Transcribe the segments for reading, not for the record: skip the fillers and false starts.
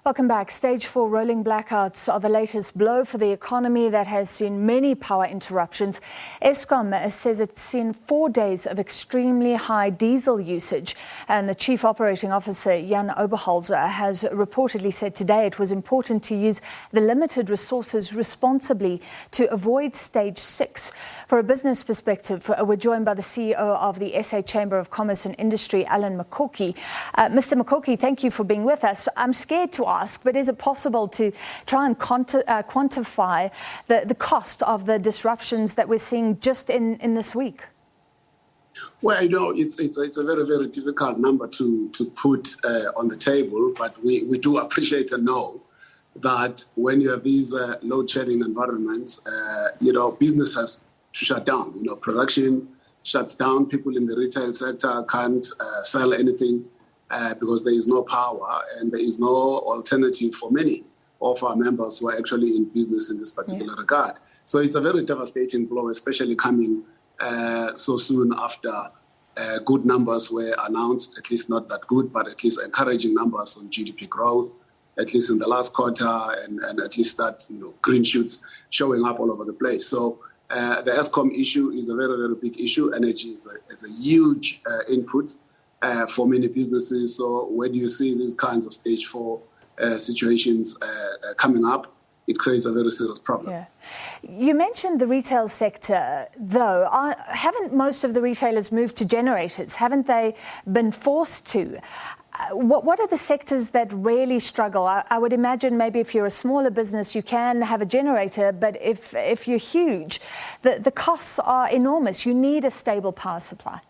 Welcome back. Stage 4 rolling blackouts are the latest blow for the economy that has seen many power interruptions. Eskom says it's seen 4 days of extremely high diesel usage. And the Chief Operating Officer, Oberholzer, has reportedly said today it was important to use the limited resources responsibly to avoid stage 6. For a business perspective, we're joined by the CEO of the SA Chamber of Commerce and Industry, Mukoki. Mr. Mukoki, thank you for being with us. I'm scared to ask, but is it possible to try and quantify the cost of the disruptions that we're seeing just in this week? Well, it's a very, very difficult number to put on the table, but we do appreciate and know that when you have these load-shedding environments, business has to shut down. Production shuts down. People in the retail sector can't sell anything because there is no power and there is no alternative for many of our members who are actually in business in this particular regard. So it's a very devastating blow, especially coming so soon after good numbers were announced, at least not that good, but at least encouraging numbers on GDP growth, at least in the last quarter, and at least that green shoots showing up all over the place. So the Eskom issue is a very, very big issue. Energy is a huge input for many businesses. So when you see these kinds of stage 4 situations coming up, it creates a very serious problem. Yeah. You mentioned the retail sector, though. Haven't most of the retailers moved to generators? Haven't they been forced to? What are the sectors that really struggle? I would imagine maybe if you're a smaller business, you can have a generator, but if you're huge, the costs are enormous. You need a stable power supply.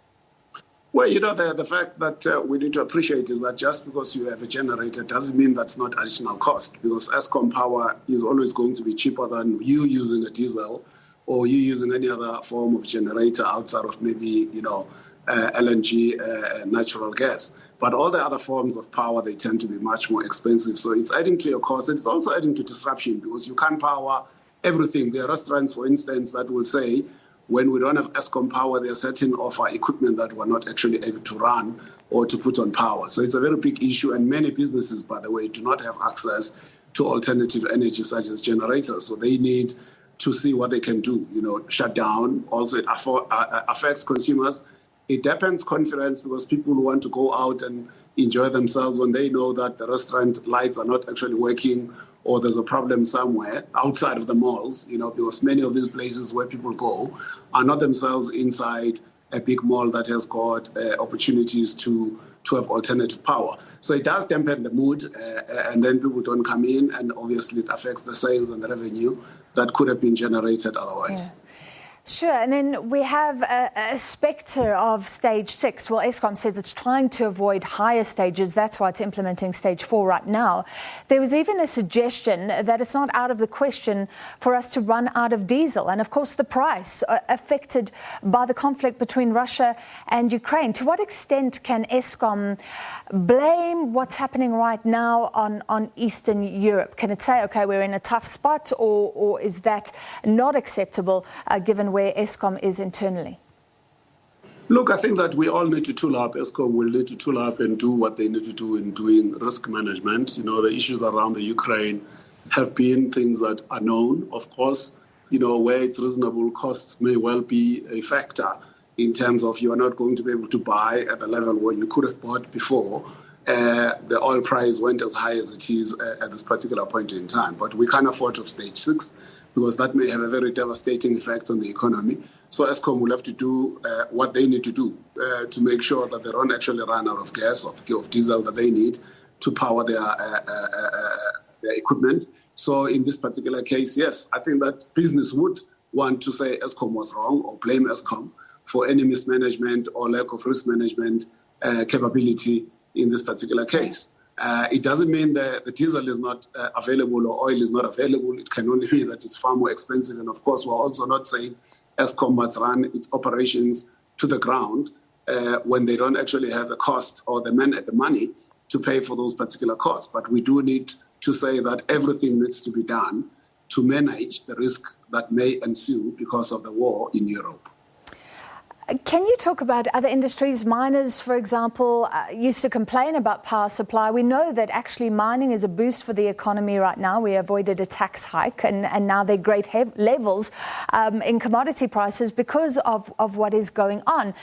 Well, the fact that we need to appreciate is that just because you have a generator doesn't mean that's not additional cost, because Eskom power is always going to be cheaper than you using a diesel or you using any other form of generator outside of maybe, LNG, natural gas. But all the other forms of power, they tend to be much more expensive. So it's adding to your cost. It's also adding to disruption because you can't power everything. There are restaurants, for instance, that will say, when we don't have Eskom power, there are certain of our equipment that we're not actually able to run or to put on power. So it's a very big issue. And many businesses, by the way, do not have access to alternative energy such as generators. So they need to see what they can do, shut down. Also, it affects consumers. It depends confidence because people want to go out and enjoy themselves when they know that the restaurant lights are not actually working or there's a problem somewhere outside of the malls, because many of these places where people go are not themselves inside a big mall that has got opportunities to have alternative power. So it does dampen the mood and then people don't come in, and obviously it affects the sales and the revenue that could have been generated otherwise. Yeah. Sure, and then we have a spectre of stage 6. Well, Eskom says it's trying to avoid higher stages. That's why it's implementing stage 4 right now. There was even a suggestion that it's not out of the question for us to run out of diesel. And of course, the price affected by the conflict between Russia and Ukraine. To what extent can Eskom blame what's happening right now on Eastern Europe? Can it say, okay, we're in a tough spot, or is that not acceptable given where Eskom is internally? Look, I think that we all need to tool up. Eskom will need to tool up and do what they need to do in doing risk management. The issues around the Ukraine have been things that are known. Of course, where it's reasonable, costs may well be a factor in terms of you are not going to be able to buy at the level where you could have bought before. The oil price went as high as it is at this particular point in time. But we can't afford to stage 6. Because that may have a very devastating effect on the economy. So Eskom will have to do what they need to do to make sure that they don't actually run out of gas, of diesel that they need to power their equipment. So in this particular case, yes, I think that business would want to say Eskom was wrong or blame Eskom for any mismanagement or lack of risk management capability in this particular case. It doesn't mean that the diesel is not available or oil is not available. It can only mean that it's far more expensive. And of course, we're also not saying Eskom must run its operations to the ground when they don't actually have the cost or the money to pay for those particular costs. But we do need to say that everything needs to be done to manage the risk that may ensue because of the war in Europe. Can you talk about other industries? Miners, for example, used to complain about power supply. We know that actually mining is a boost for the economy right now. We avoided a tax hike and now they're great levels in commodity prices because of what is going on.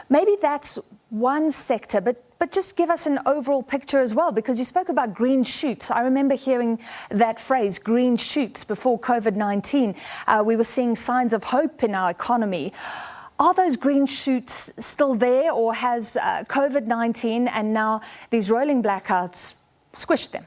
Maybe that's one sector, but just give us an overall picture as well, because you spoke about green shoots. I remember hearing that phrase, green shoots, before COVID-19. We were seeing signs of hope in our economy. Are those green shoots still there, or has COVID-19 and now these rolling blackouts squished them?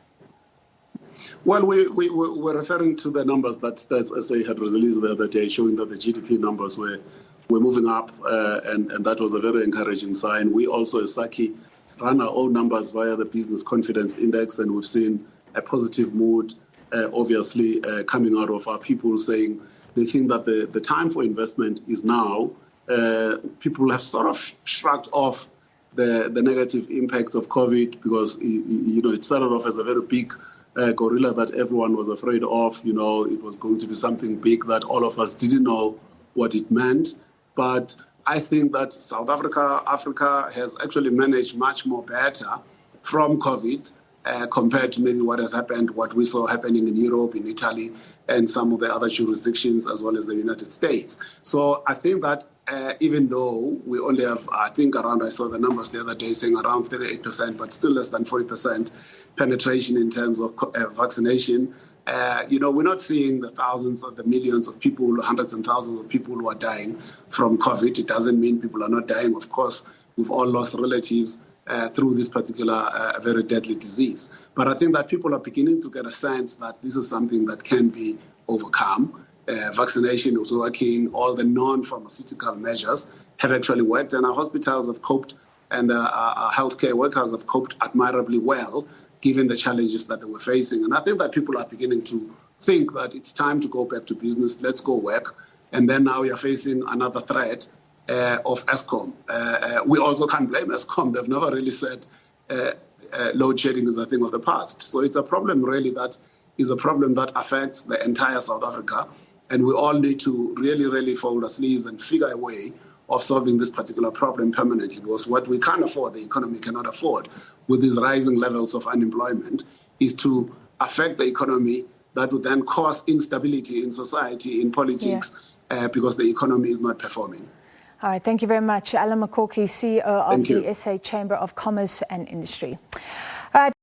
Well, we're referring to the numbers that SA had released the other day, showing that the GDP numbers were moving up, and that was a very encouraging sign. We also, as SABC, run our own numbers via the Business Confidence Index, and we've seen a positive mood, obviously, coming out of our people saying they think that the time for investment is now. People have sort of shrugged off the negative impacts of COVID because, it started off as a very big gorilla that everyone was afraid of. It was going to be something big that all of us didn't know what it meant. But I think that South Africa has actually managed much more better from COVID compared to maybe what we saw happening in Europe, in Italy, and some of the other jurisdictions, as well as the United States. So I think that even though we only have, I saw the numbers the other day saying around 38%, but still less than 40% penetration in terms of vaccination, we're not seeing the thousands or the millions of people, hundreds and thousands of people who are dying from COVID. It doesn't mean people are not dying. Of course, we've all lost relatives through this particular very deadly disease. But I think that people are beginning to get a sense that this is something that can be overcome. Vaccination is working. All the non-pharmaceutical measures have actually worked, and our hospitals have coped, and our healthcare workers have coped admirably well, given the challenges that they were facing. And I think that people are beginning to think that it's time to go back to business. Let's go work. And then now we are facing another threat of Eskom. We also can't blame Eskom. They've never really said load shedding is a thing of the past. So it's a problem really that is a problem that affects the entire South Africa. And we all need to really, really fold our sleeves and figure a way of solving this particular problem permanently, because what we can't afford, the economy cannot afford, with these rising levels of unemployment, is to affect the economy that would then cause instability in society, in politics, because the economy is not performing. All right, thank you very much. Mukoki, CEO of the SA Chamber of Commerce and Industry. All right.